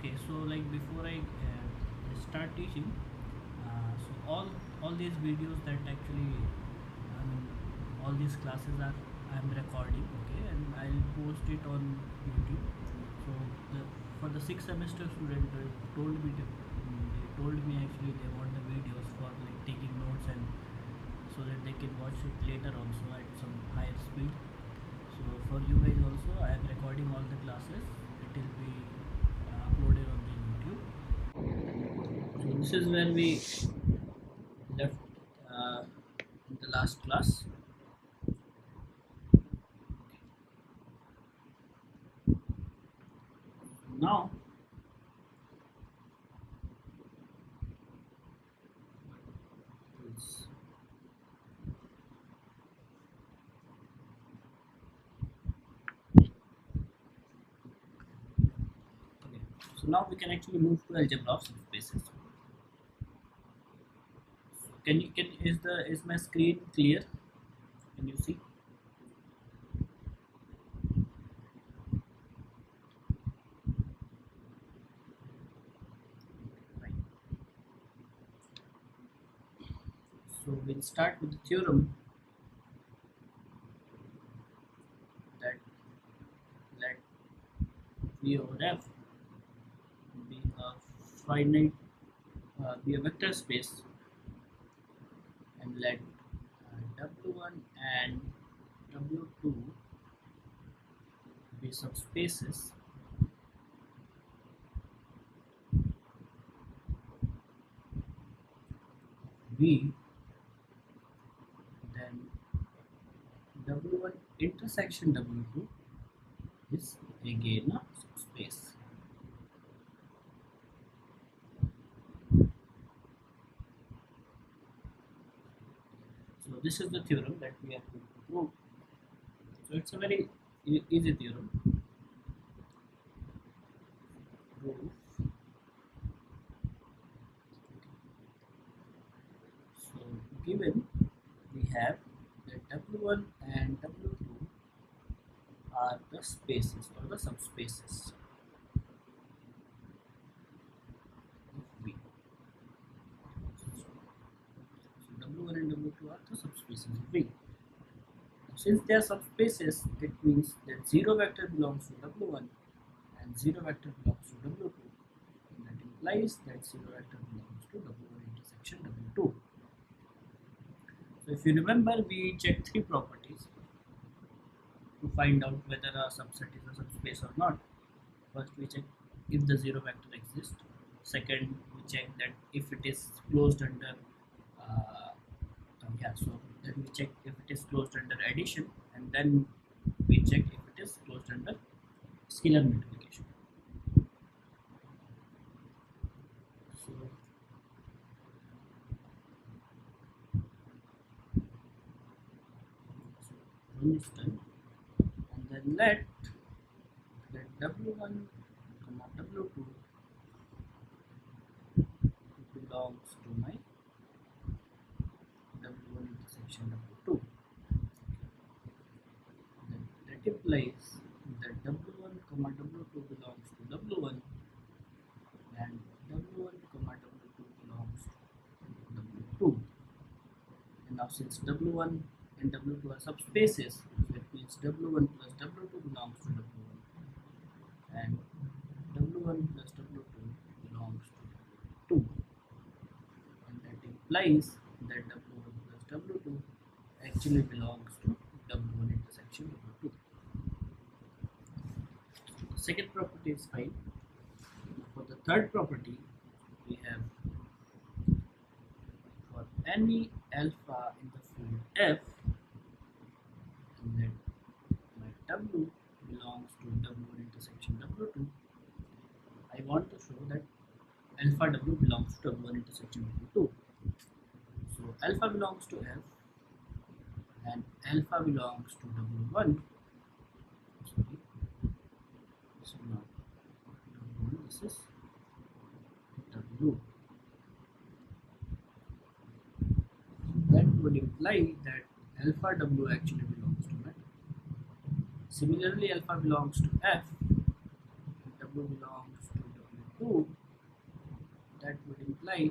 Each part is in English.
Okay, so like before I start teaching, so all these videos that actually, I mean, all these classes are I'm recording, okay, and I'll post it on YouTube. So the, for the sixth semester student, they told me actually they want the videos for like taking notes and so that they can watch it later also at some higher speed. So for you guys also, I am recording all the classes. It will be uploaded on the YouTube. So this is where we left in the last class. Now, it's- okay. So now we can actually move to algebra of subspaces. So can is my screen clear? Can you see? Right. So we'll start with the theorem that let V over F be a finite be a vector space and let W1 and W2 be subspaces. V, then W1 intersection W2 is again a subspace. So this is the theorem that we are going to prove. So it's a very easy theorem. Proof. So given we have that W1 and W2 are the spaces or the subspaces of V. So W1 and W2 are the subspaces of V. Since they are subspaces, it means that zero vector belongs to W1 and zero vector belongs to W2. And that implies that zero vector belongs to W1 intersection W2. So if you remember, we checked three properties to find out whether a subset is a subspace or not. First, we check if the zero vector exists. Second, we check that if it is closed under so then we check if it is closed under addition, and then we check if it is closed under scalar multiplication. So one is done, and then let W1 comma W2 belongs to my W1 intersection W2. Then that implies that W1 comma W2 belongs to W1 and W1 comma W2 belongs to W2. And now since W1 and W2 are subspaces, so it means W1 plus W2 belongs to W1 and W1 plus W2 belongs to W2. And that implies that W1 plus W2 actually belongs to W1 intersection W2. So the second property is fine. For the third property, we have for any alpha in the field F, and then my W belongs to W1 intersection W2, I want to show that alpha W belongs to W1 intersection W2. So alpha belongs to F and alpha belongs to W1. Sorry, this is not W1, this is W. That would imply that alpha W actually belongs to that. Similarly, alpha belongs to F, and W belongs to W2, that would imply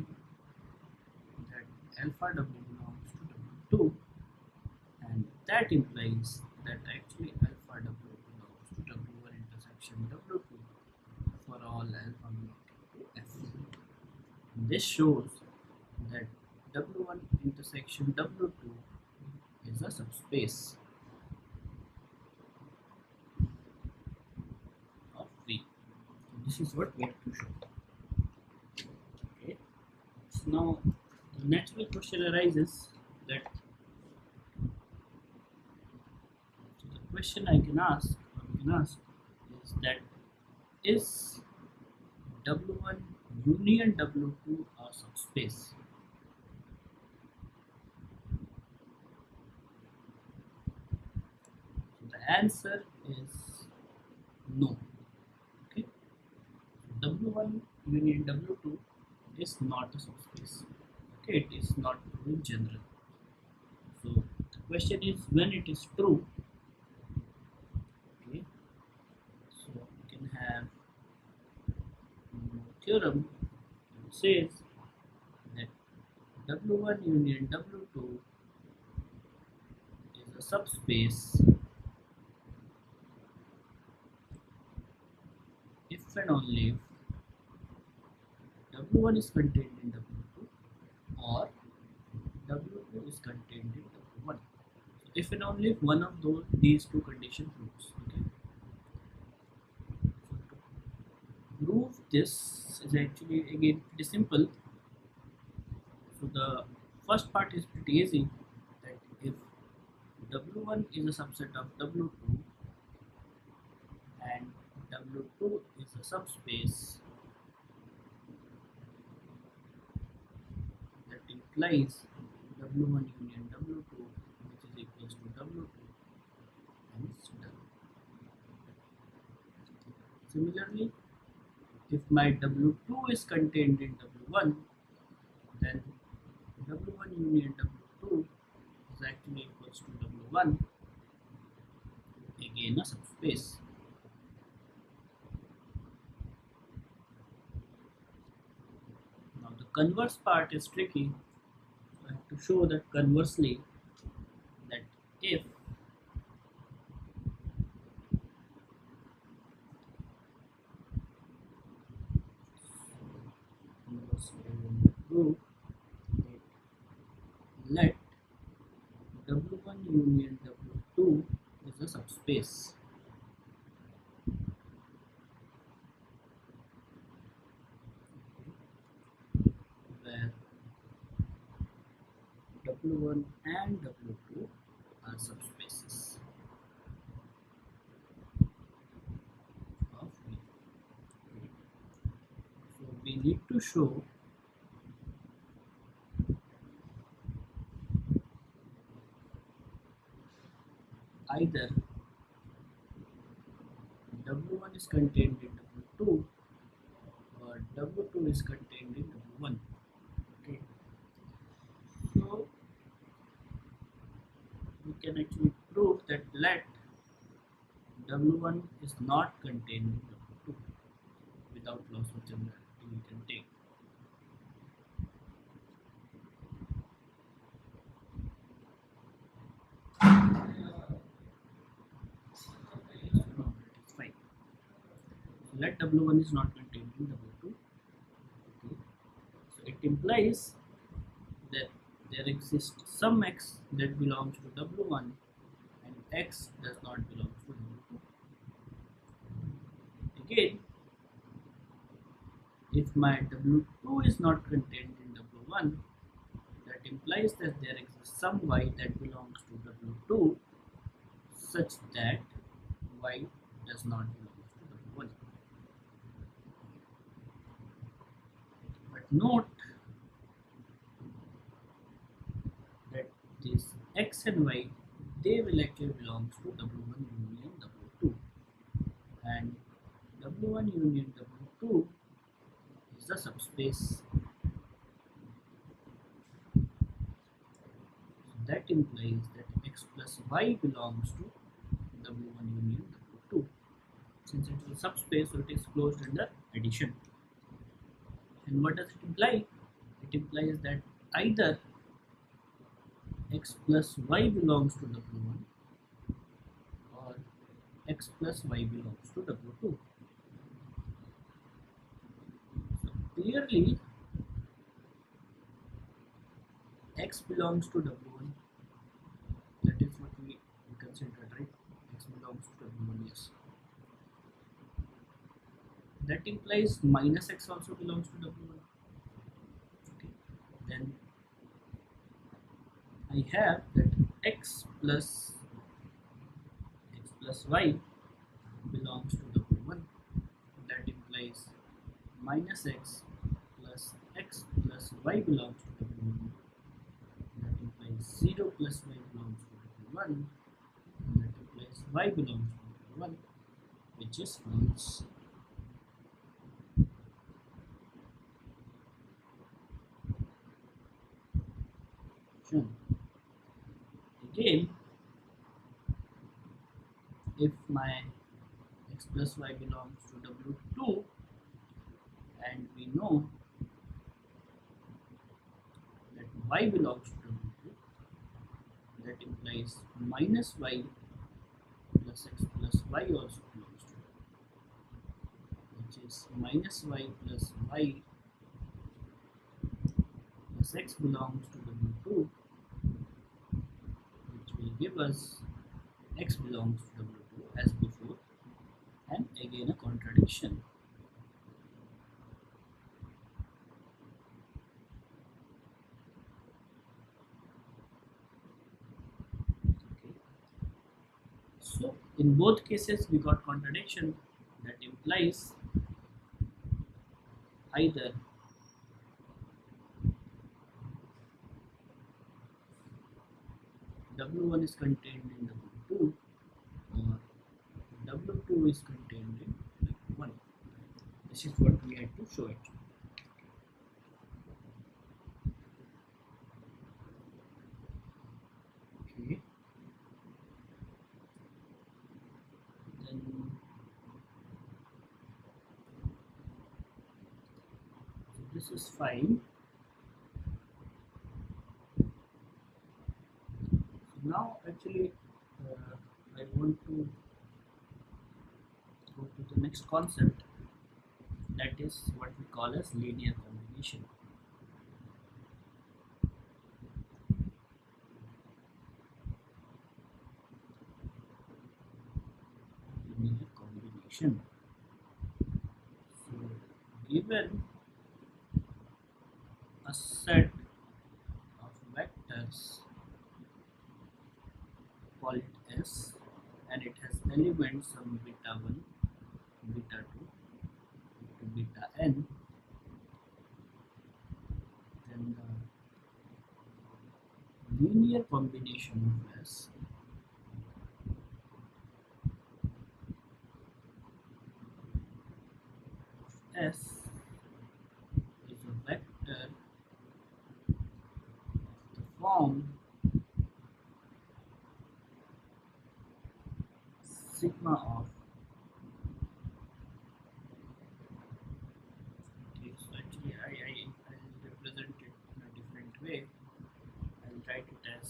that alpha W belongs to W2, and that implies that actually alpha W belongs to W1 intersection W2 for all alpha belonging to F. This shows that W1 intersection W2 is a subspace of V. So this is what we have to show. Okay. So now the natural question arises that the question I can ask or we can ask is that is W1 union W2 a subspace? So the answer is no. Okay. W1 union W2 is not a subspace. Okay, it is not true in general. So the question is when it is true. Okay, so we can have theorem that says that W1 union W2 is a subspace if and only if W1 is contained in W2 or W2 is contained in W1. So if and only if one of these two conditions proves. Okay. So to prove this is actually again pretty simple. So the first part is pretty easy, that if W1 is a subset of W2 and W2 is a subspace, that implies W1 union W2 which is equals to W2, and it's done. Similarly, if my W2 is contained in W1, then W1 union W2 is actually equals to W1, again a subspace. Now the converse part is tricky. I have to show that conversely, that if prove that let W1 union W2 is a subspace where W1 and W2 are subspaces of V. So we need to show either W1 is contained in W2 or W2 is contained in W1. Okay. So we can actually prove that let W1 is not contained in W2 without loss of generality. We can take no, it is fine. So let W1 is not contained in W2. Okay. So it implies that there exists some x that belongs to W1 and x does not belong to W2. Again, if my W2 is not contained in W1, that implies that there exists some y that belongs to W2 such that y does not belong to W1. But note that this x and y, they will actually belong to W1 union W2, and W1 union W2 is a subspace. That implies that x plus y belongs to W1 union W2. Since it is a subspace, so it is closed under addition. And what does it imply? It implies that either x plus y belongs to W1 or x plus y belongs to W2. So clearly x belongs to W1. That is what we considered, right? X belongs to W1, yes. That implies minus x also belongs to W1. Okay. Then I have that x plus y belongs to W1. That implies minus x plus y belongs to W1. That implies 0 plus y belongs to W1. And that implies y belongs to W1, which is false. Sure. Again, if my x plus y belongs to W2 and we know that y belongs to W2, that implies minus y plus x plus y also belongs to W2, which is minus y plus y plus x belongs to W2, which will give us x belongs to W2 as before, and again a contradiction. Okay. So in both cases we got contradiction. That implies either W1 is contained in W2 or W2 is contained in W1. This is what we had to show it. Okay. Then so this is fine. So now actually I want to go to the next concept, that is what we call as linear combination. Linear combination. So given a set of vectors called S and it has elements from beta 1, beta 2 to beta n, then the linear combination of S is a vector of the form sigma of, okay, so actually I'll represent it in a different way. I'll write it as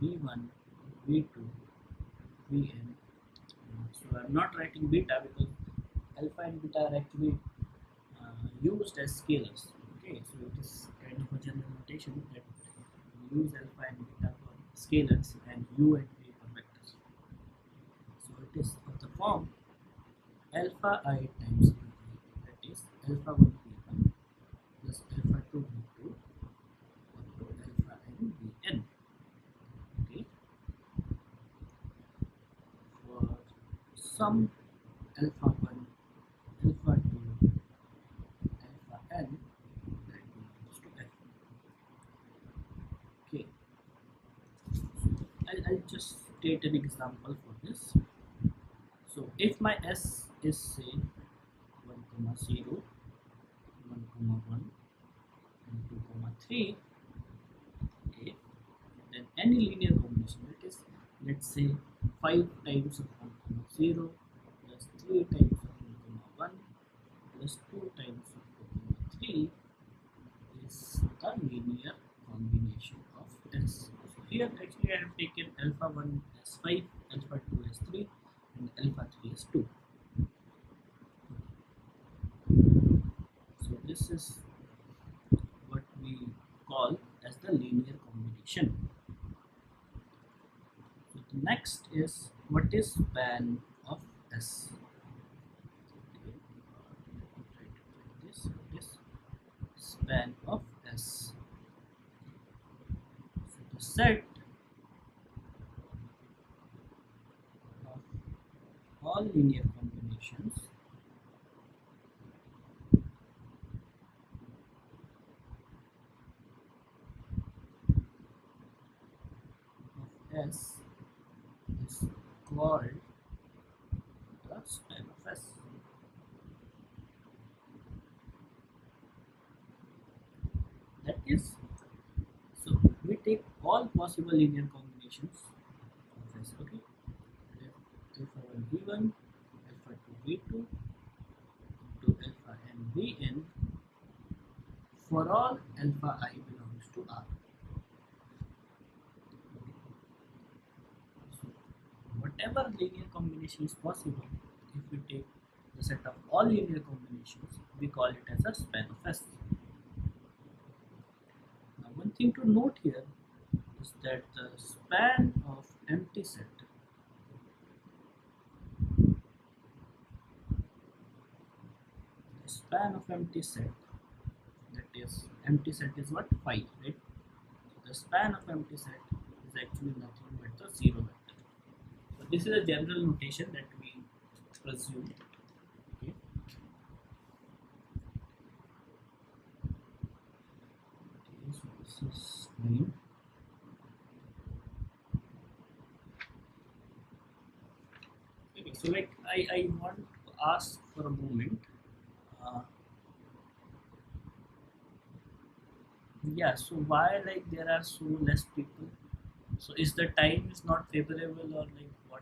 v1, v2, vn. So I'm not writing beta because alpha and beta are actually used as scalars. Okay, so it is kind of a general notation that we use alpha and beta for scalars and u and v for vectors. So it is of the form alpha I times vi, that is alpha 1 v1 plus alpha 2 v2 up to alpha n vn. Okay, for some alpha 1, alpha 2, alpha n that belongs to f. Okay, I'll just state an example for this. So if my S is say 1 comma 0, 1 comma 1 and 2 comma 3, okay, then any linear combination, that is, let's say 5 times of 1 comma 0 plus 3 times of 1 comma 1 plus 2 times of 2 comma V is the linear combination of S. So here actually I have taken alpha 1 as 5, alpha 2 as 3 and alpha 3 as 2. So this is what we call as the linear combination. So the next is what is span of S. Okay. Let me try to write this. What is span of S? So the set of all linear combinations of S is called the span of S. That is, so we take all possible linear combinations of S. Okay, alpha 1 V1, alpha 2 V2 to alpha n Vn for all alpha I belongs to R. So whatever linear combination is possible, if we take the set of all linear combinations, we call it as a span of S. Now one thing to note here is that the span of empty set that is empty set is what? 5, right? So the span of empty set is actually nothing but the 0 vector. So this is a general notation that we presume. Okay. Okay, so this is 9. Okay, so like I want to ask for a moment. Uh, yeah, so why like there are so less people? So is the time is not favorable or like what?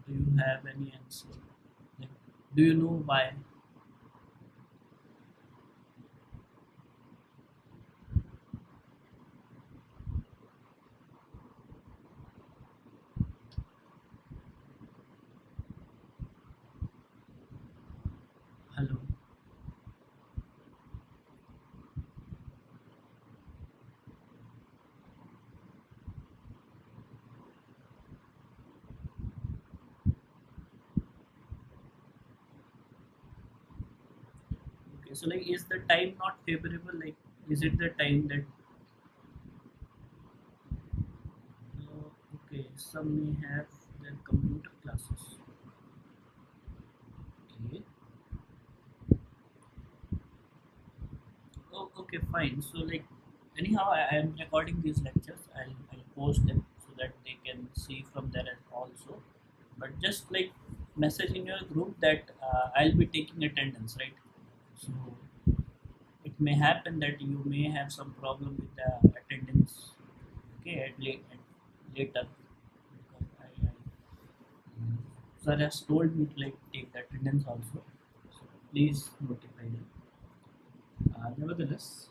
Do you have any answer? Like, do you know why? Hello. Okay, so like is the time not favorable? Like is it the time that okay, some may have their computer classes. Okay. Oh, okay, fine. So like anyhow, I am recording these lectures. I'll post them so that they can see from there as also. But just like message in your group that I'll be taking attendance, right? So it may happen that you may have some problem with the attendance. Okay, at later because sir has told me to like take the attendance also. So please notify them. Nevertheless,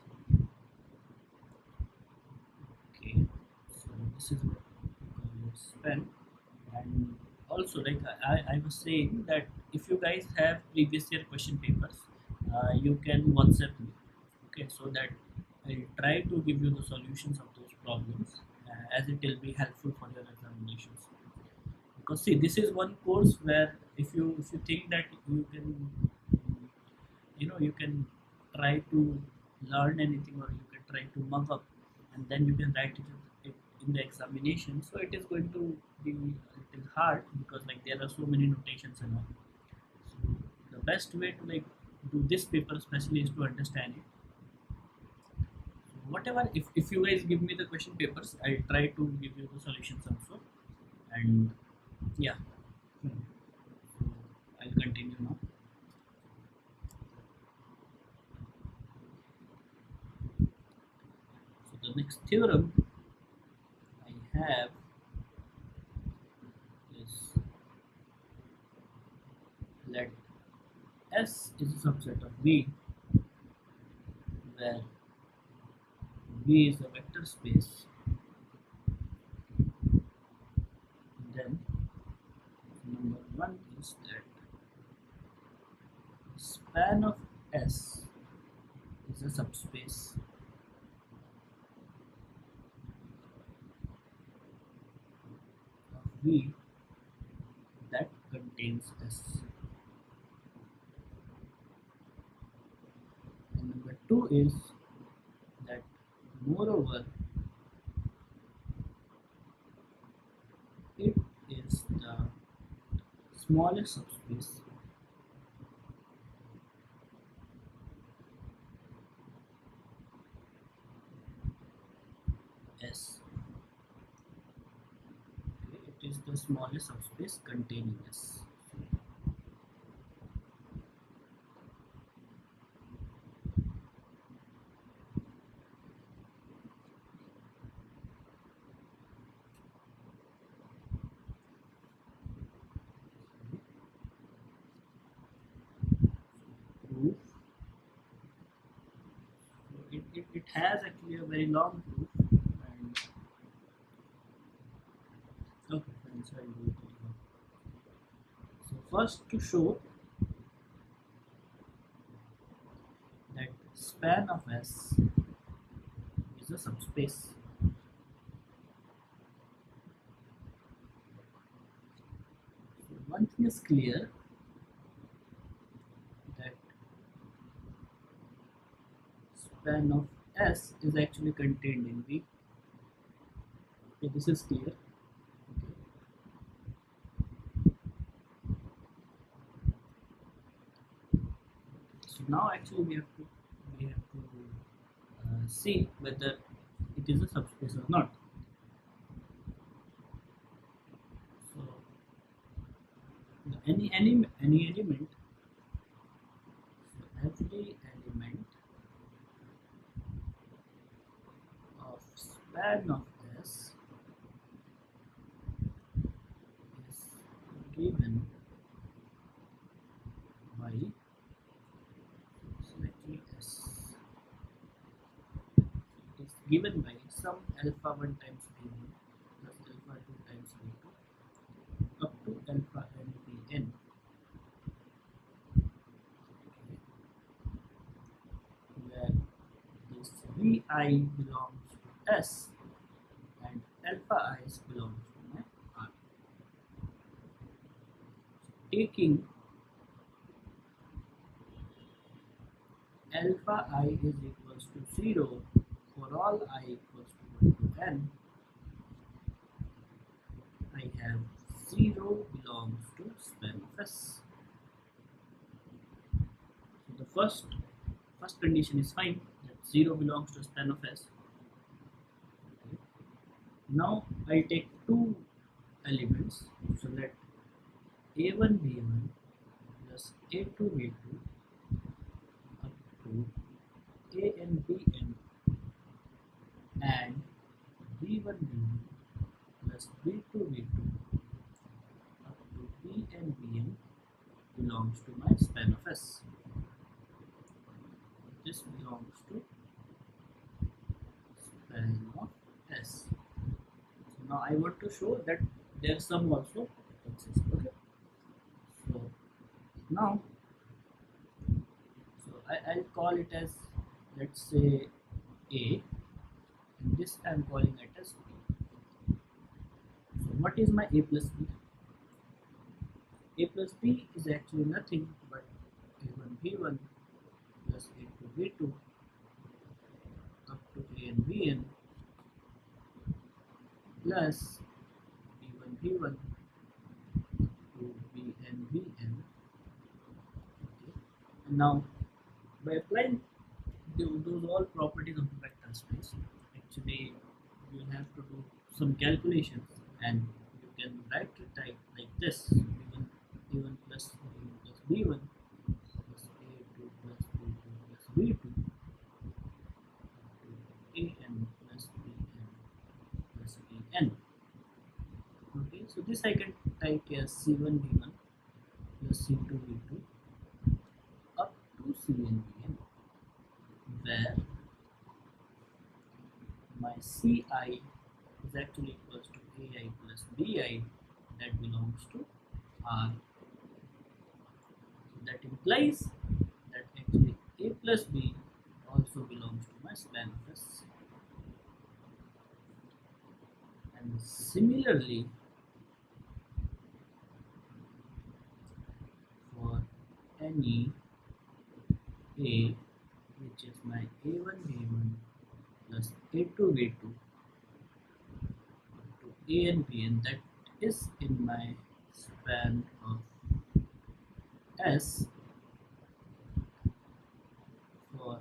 okay. So this is what we call it span. And also like I was saying that if you guys have previous year question papers, you can WhatsApp me. Okay, so that I'll try to give you the solutions of those problems as it will be helpful for your examinations. Because see, this is one course where if you think that you can, you can try to learn anything or you can try to mug up and then you can write it in the examination. So it is going to be a little hard because like there are so many notations and all. So the best way to like do this paper especially is to understand it. So whatever, if you guys give me the question papers, I'll try to give you the solutions also. And yeah, so I'll continue now. So the next theorem I have is, let S is a subset of V where V is a vector space, then number one is that span of S is a subspace of V that contains S. And number two is that moreover it is the smallest subspace S. Okay, it is the smallest subspace containing S. Proof. So it has actually a very long proof, and okay, fine, so I'll do it again. So first, to show that span of S is a subspace. So one thing is clear, that span of S is actually contained in V. Okay, this is clear. Okay. So now actually we have to see whether it is a subspace or not. So any element, so every element of span of S is given by, so actually S is given by some alpha 1 times V1 plus alpha 2 times V2 up to alpha n Vn. Where this Vi belongs to S and alpha i's belongs to my R. Taking alpha I is equals to 0 for all I equals to 1 to n, I have 0 belongs to span of S. So the first condition is fine, that 0 belongs to span of S. Okay. Now I take two elements, so that a1 b1 plus a2 b2 up to an bn and b1 b1 plus b2 b2 up to bn bn belongs to my span of S. This belongs to span of S. So now I want to show that their sum also exists. Okay. So now, so I'll call it as, let's say, A, and this I'm calling it as B. So what is my A plus B? A plus B is actually nothing but A1 B1 plus A2 B2 up to AN BN plus B1 B1 to BN BN. Okay. And now by applying those all properties of the vector space, actually you will have to do some calculations, and you can write it like this: B1 plus B1 plus A2 plus B2 plus B2 to AN plus BN plus AN. Okay, so this I can type as C1 B1 plus C2 B2 up to Cn Bn, where my Ci is actually equals to Ai plus Bi that belongs to R. So that implies that actually A plus B also belongs to my span of S. And similarly, for any A, which is my A1 B1 plus A2 B2 to AN BN, that is in my span of S, for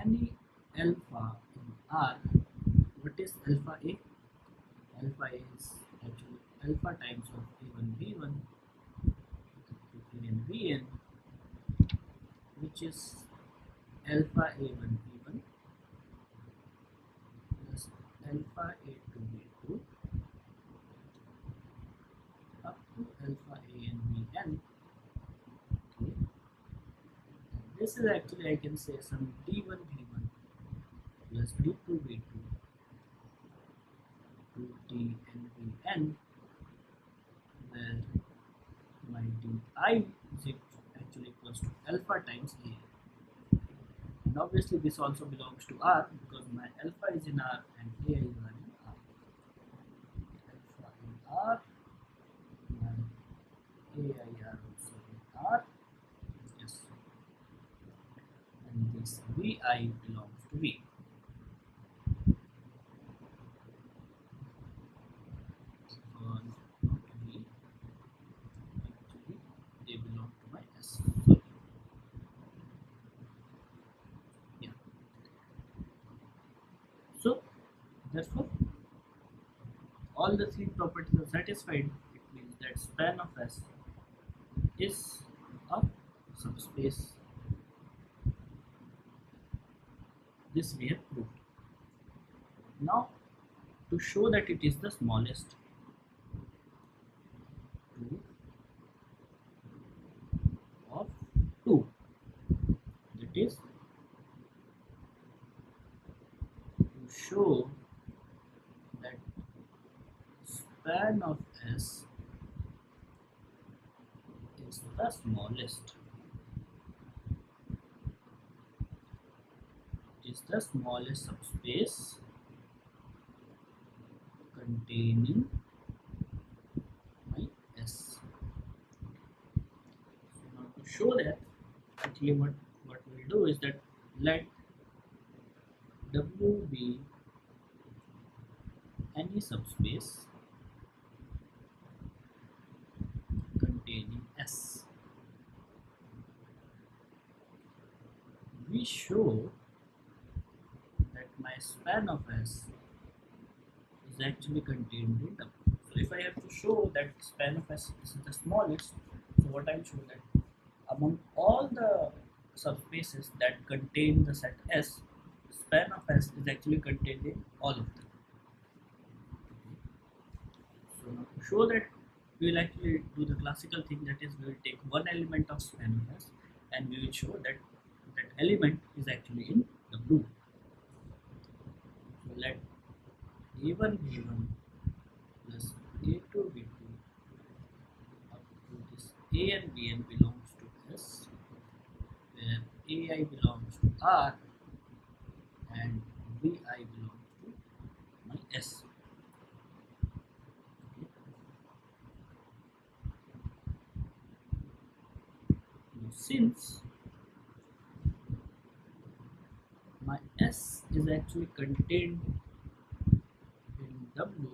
any alpha in R. What is alpha A? Alpha A is actually alpha times of A1 B1 to AN BN, which is alpha A1 B1 plus alpha A2 B2 up to alpha AN BN. Okay. This is actually, I can say, some D1 B1 plus D2 B2 to DN where my Di is actually equals to alpha times A. And obviously this also belongs to R because my alpha is in R and A is in R. Alpha in R, my AI are also in R. Yes. And this Vi belongs to V. Not V, actually they belong to my S. Sorry. Yeah. So therefore all the three properties are satisfied. It means that span of S is a subspace. This we have proved. Now to show that it is the smallest, two of 2, that is to show that span of S is the smallest, is the smallest subspace containing my S. So now to show that, actually what we'll do is that let W be any subspace containing S. We show that my span of S is actually contained in W. So if I have to show that span of S is the smallest, so what I'll show that among all the subspaces that contain the set S, span of S is actually contained in all of them. So now to show that, we will actually do the classical thing, that is we will take one element of span of S and we will show that that element is actually in W. So let A1 B1 plus A2 B2 up to this A and Bn belongs to S, where AI belongs to R and Vi belongs to my S. Okay. Now, since my S is actually contained in W,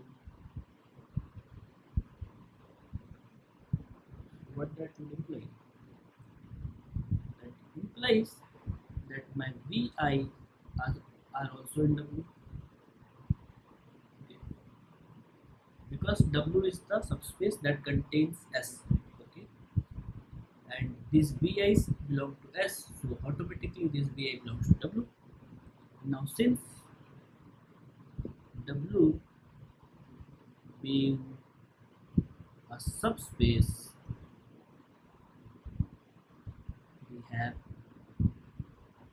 what that will imply? That implies that my Vi are also in W. Okay. Because W is the subspace that contains S. Okay. And these Vi's belong to S, so automatically this Vi belongs to W. Now since W being a subspace, we have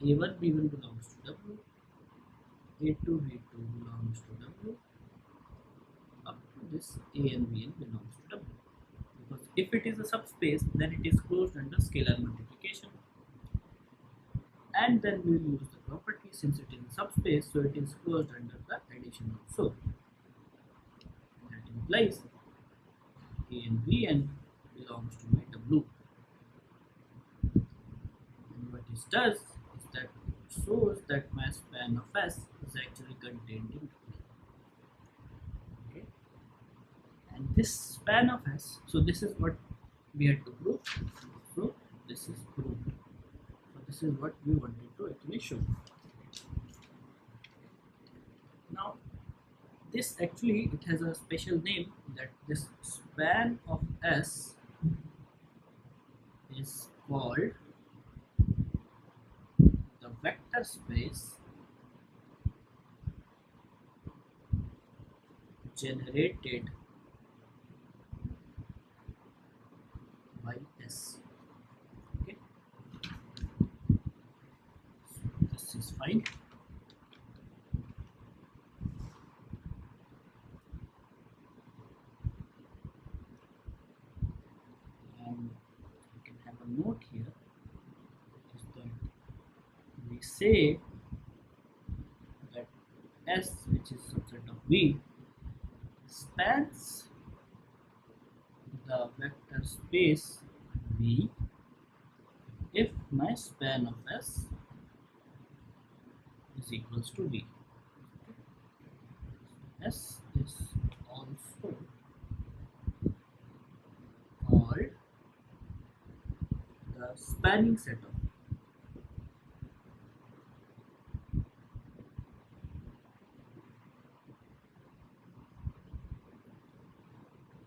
A1 B1 belongs to W, A2 B2 belongs to W, up to this A and Bn belongs to W. Because if it is a subspace, then it is closed under scalar multiplication. And then we will use the property, since it is a subspace, so it is closed under the addition also. That implies A and Bn belongs to my W. And what it does is that it shows that my span of S is actually contained in W. Okay. And this span of S, so this is what we had to prove. So this is proved. So this is what we wanted to actually show. Now this actually, it has a special name, that this span of S is called the vector space generated by S. Okay, so this is fine. And you can have a note here, which is that we say that S, which is subset of V, spans the vector space V if my span of S is equals to V. S is also called the spanning set of.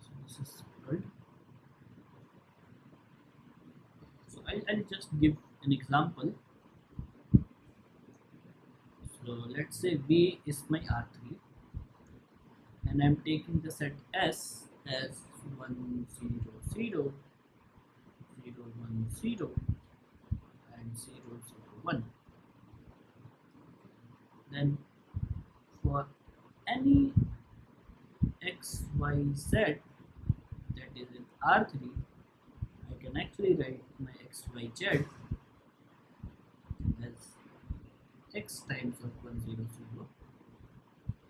So this is called. So I'll just give an example. So let's say V is my R3, and I'm taking the set S as 1 0 0 0 1 0 and 0 0 1. Then for any x y z that is in R3, I can actually write my x y z as x times of 1 0 0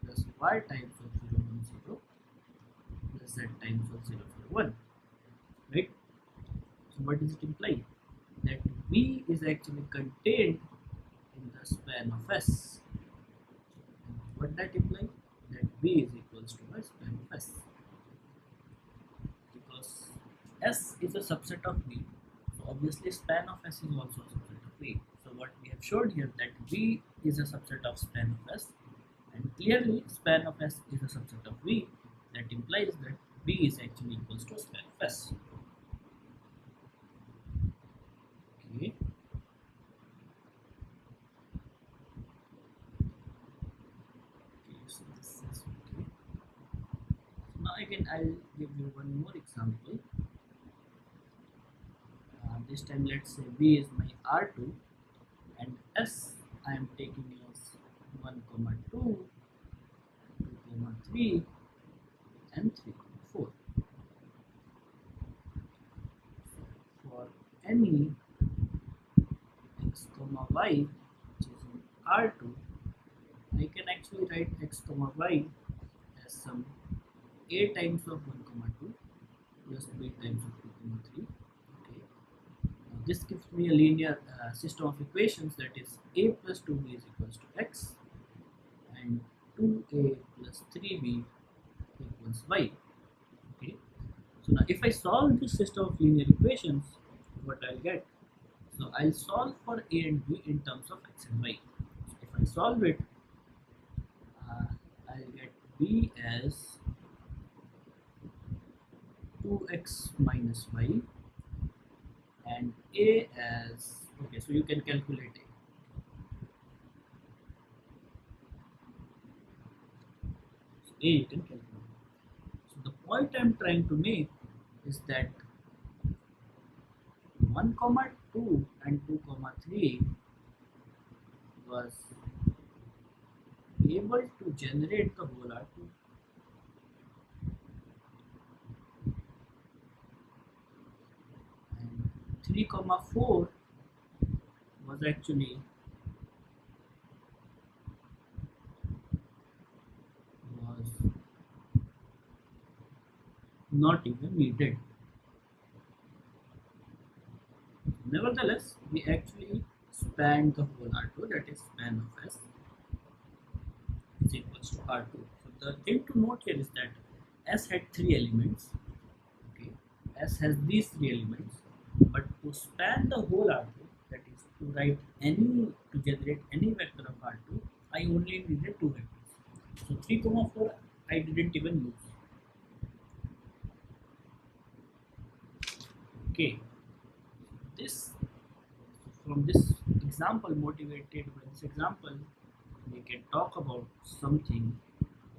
plus y times of 0 1 0 plus z times of 0 0 1, right? So what does it imply? That V is actually contained in the span of S. What that implies? That V is equals to my span of S. Because S is a subset of V, so obviously span of S is also a subset of V. So what we have showed here, that V is a subset of span of S, and clearly span of S is a subset of V. That implies that V is actually equals to span of S. Okay. So this is okay. So now again I'll give you one more example. This time let's say V is my R2 and S I am taking as 1, 2, 2, 3 and 3, 4. So for any x, y which is in R2, I can actually write x, y as some a times of 1, 2 plus b times of 2, 3. Okay. Now this gives me a linear system of equations, that is a plus 2b is equals to x and 2a plus 3b equals y. Okay. So now if I solve this system of linear equations, what I'll get? So I'll solve for a and b in terms of x and y. So if I solve it, I'll get b as 2x minus y and a as, okay, so you can calculate it. So a you can calculate. So the point I'm trying to make is that 1, 2 and 2, 3 was able to generate the whole R2, and 3 comma 4 was actually was not even needed. Nevertheless, we actually span the whole R2, that is span of S is equals to R2. So the thing to note here is that S had 3 elements. Okay, S has these 3 elements, but to span the whole R2, that is to write any to generate any vector of R2, I only needed 2 vectors. So 3 comma 4 I didn't even use. Okay, this from this example, motivated by this example, we can talk about something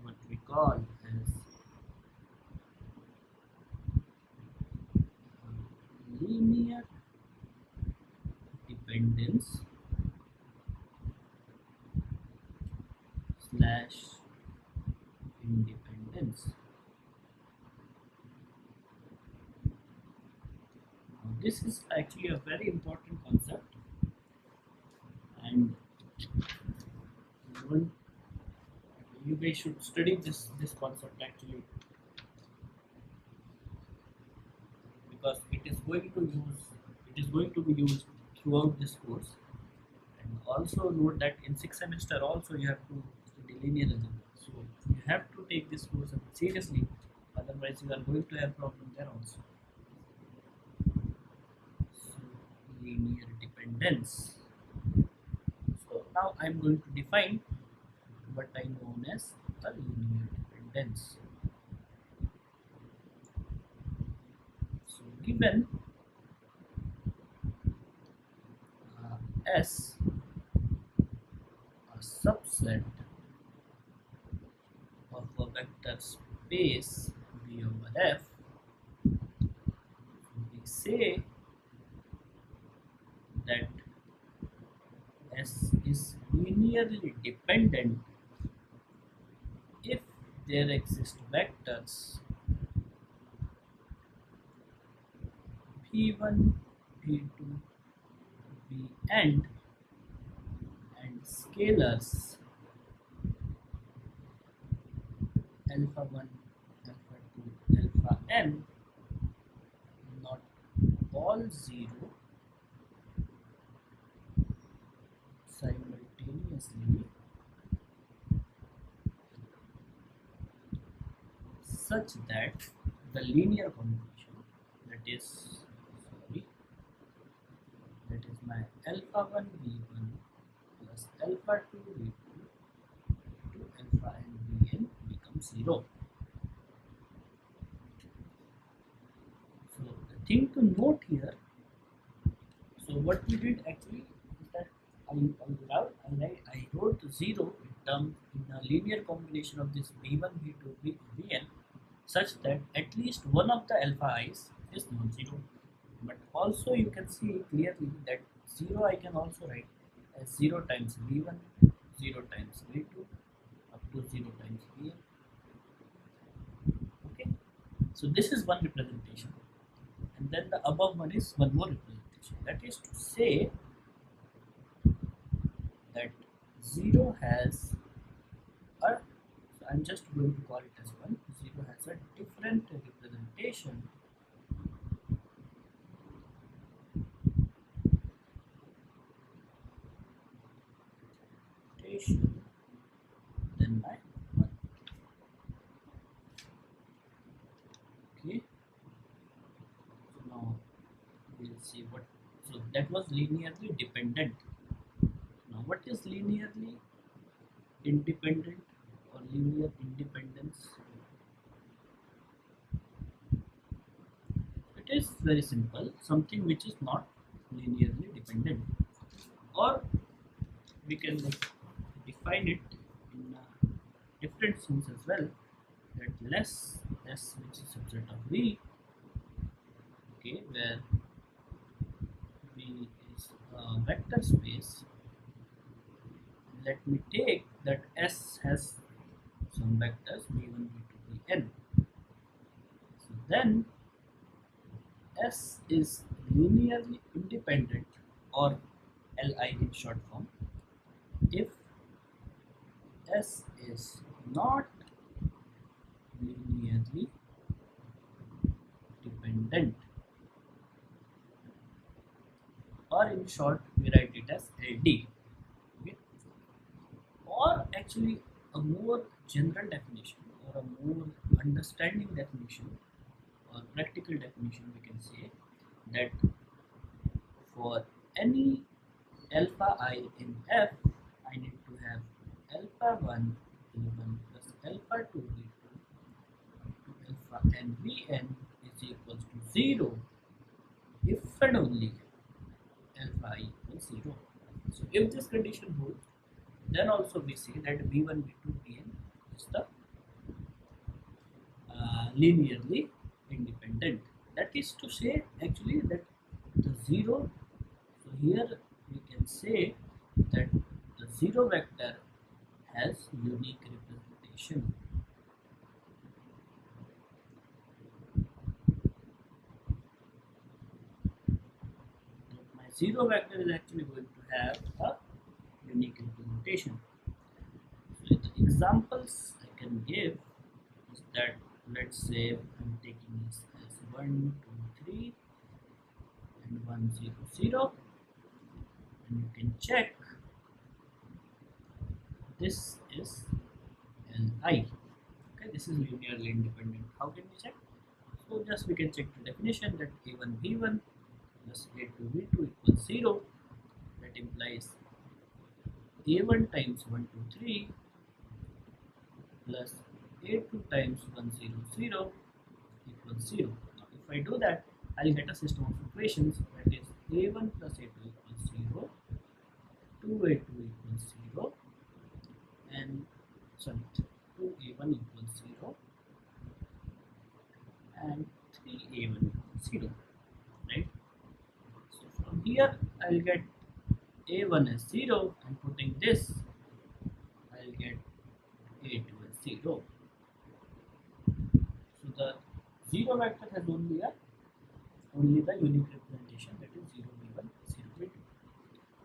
what we call as linear dependence slash independence. Now, this is actually a very important concept, and you guys should study this concept actually, because it is going to be used throughout this course. And also note that in 6th semester also you have to study linear algebra. So you have to take this course seriously, otherwise you are going to have problem there also. So linear dependence. So now I am going to define what I known as a linear dependence. So given S a subset of a vector space V over F, we say that S is linearly dependent if there exist vectors V1, V2, Vn and scalars alpha 1, alpha 2, alpha n, not all 0 simultaneously, such that the linear combination, that is my alpha 1 v1 plus alpha 2 v2 to alpha n vn becomes 0. So the thing to note here, so what we did actually is that I wrote 0 in a linear combination of this v1, v2, vn, such that at least one of the alpha i's is non-zero. But also you can see clearly that 0 I can also write as 0 times v1, 0 times v2, up to 0 times vn. Okay, so this is one representation, and then the above one is one more representation. That is to say that 0 has a, so I'm just going to call it as 1, 0 has a different representation than my 1. Okay, so now we'll see what, so that was linearly dependent. Now what is linearly independent or linear independence? It is very simple, something which is not linearly dependent, or we can define it in a different sense as well, that less S, which is subset of V, okay, where V is a vector space let me take that S has some vectors v1, v2, vn. So then S is linearly independent, or Li in short form, if S is not linearly dependent, or in short we write it as LD. Okay? Or actually a more general definition, or a more understanding definition, or practical definition, we can say that for any alpha I in F, I need to have alpha 1 v1 plus alpha 2 v2 to alpha n vn is equals to 0 if and only alpha I equals 0. So if this condition holds, then also we say that v1, v2, vn is the linearly independent. That is to say actually that the 0, so here we can say that the 0 vector has unique representation. So my 0 vector is actually going to have a unique representation. So the examples I can give is that, let's say I'm taking this as 1, 2, 3 and 1, 0, 0, and you can check this is Li. Okay, this is linearly independent. How can we check? So just we can check the definition that a1 v1 plus a2 v2 equals 0. That implies a1 times 1, 2, 3 plus a2 times 1, 0, 0 equals 0. Now if I do that, I'll get a system of equations that is a1 plus a2 equals 0, 2a2 equals 0, and 2a1 equals 0, and 3a1 equals 0, right? So from here I'll get a1 as 0, and putting this I'll get a2 as 0. So the 0 vector has only the unique representation, that is 0 v1, 0 v2,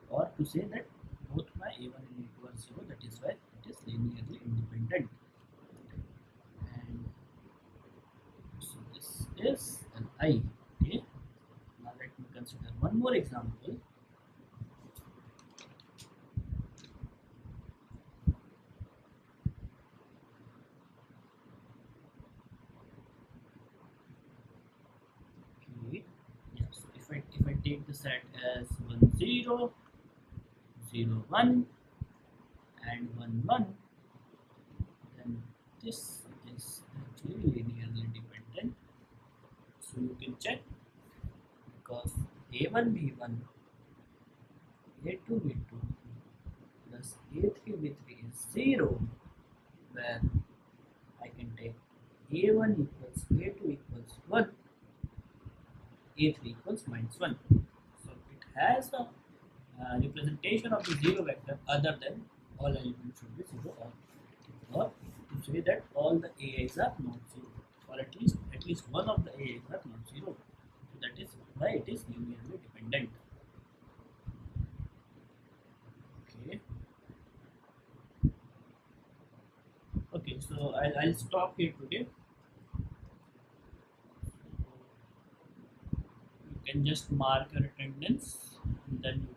or to say that both my a1 and a2 are 0, that is why it is linearly independent. And so this is an I. Okay. Now let me consider one more example. Okay. Yeah. So if I take the set as 1, 0, 0, 1, and 1, 1, then this is actually linearly dependent. So you can check, because a1 v1, a2 v2 plus a3 v3 is 0, where I can take a1 equals a2 equals 1, a3 equals minus 1. So it has a representation of the 0 vector other than all elements should be 0, or to say that all the ai's are non-zero, or at least one of the ai's are non-zero. So that is why it is linearly dependent. Okay. Okay, so I'll stop here today. You can just mark your attendance, and then you